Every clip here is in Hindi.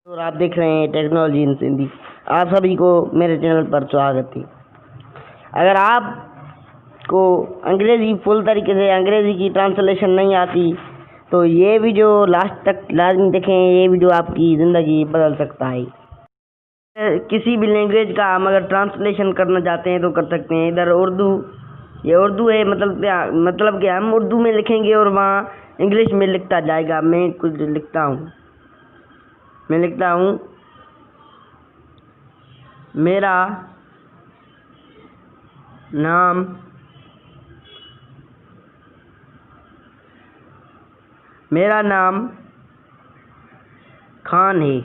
और आप देख रहे हैं टेक्नोलॉजी इन हिंदी। आप सभी को मेरे चैनल पर स्वागत है। अगर आपको अंग्रेज़ी फुल तरीके से अंग्रेज़ी की ट्रांसलेशन नहीं आती तो ये वीडियो लास्ट तक लाजमी देखें। ये वीडियो आपकी ज़िंदगी बदल सकता है। किसी भी लैंग्वेज का हम अगर ट्रांसलेशन करना चाहते हैं तो कर सकते हैं। इधर उर्दू, ये उर्दू है, मतलब कि हम उर्दू में लिखेंगे और वहाँ इंग्लिश में लिखता जाएगा। मैं कुछ लिखता हूँ, मेरा नाम खान है।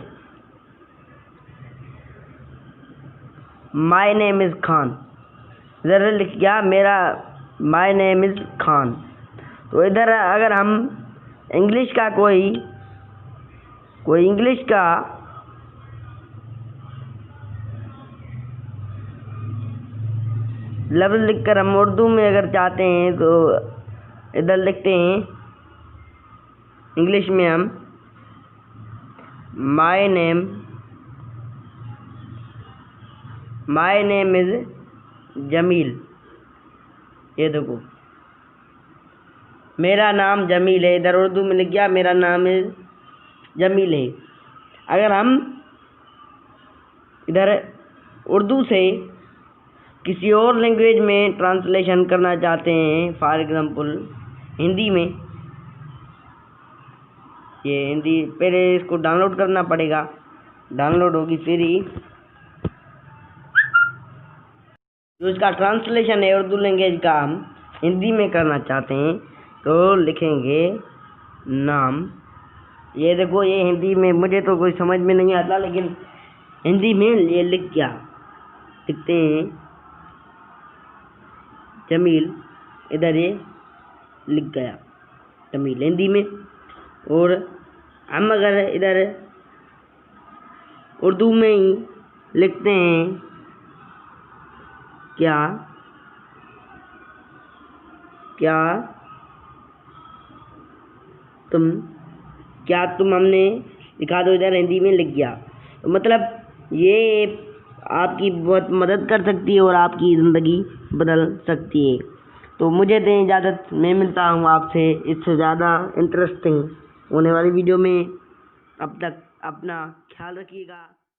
My name is Khan. इधर लिख गया मेरा माई नेम इज़ खान। तो इधर अगर हम इंग्लिश का कोई इंग्लिश का लफ्ज़ लिखकर हम उर्दू में अगर चाहते हैं तो इधर लिखते हैं इंग्लिश में हम माई नेम इज़ जमील। ये देखो मेरा नाम जमील है। इधर उर्दू में लिख गया मेरा नाम इज़ जमील है। अगर हम इधर उर्दू से किसी और लैंग्वेज में ट्रांसलेशन करना चाहते हैं, फॉर एग्ज़ाम्पल हिंदी में, ये हिंदी पहले इसको डाउनलोड करना पड़ेगा। डाउनलोड होगी फिर ही जो इसका ट्रांसलेशन है उर्दू लैंग्वेज का हम हिंदी में करना चाहते हैं तो लिखेंगे नाम। ये देखो ये हिंदी में मुझे तो कोई समझ में नहीं आता, लेकिन हिंदी में ये लिख गया। लिखते हैं जमील। इधर ये लिख गया जमील हिंदी में। और हम अगर इधर उर्दू में ही लिखते हैं क्या तुम हमने लिखा दो। इधर हिंदी में लिख गया। तो मतलब ये आपकी बहुत मदद कर सकती है और आपकी ज़िंदगी बदल सकती है। तो मुझे दें इजाज़त, मैं मिलता हूँ आपसे इससे ज़्यादा इंटरेस्टिंग होने वाली वीडियो में। अब तक अपना ख्याल रखिएगा।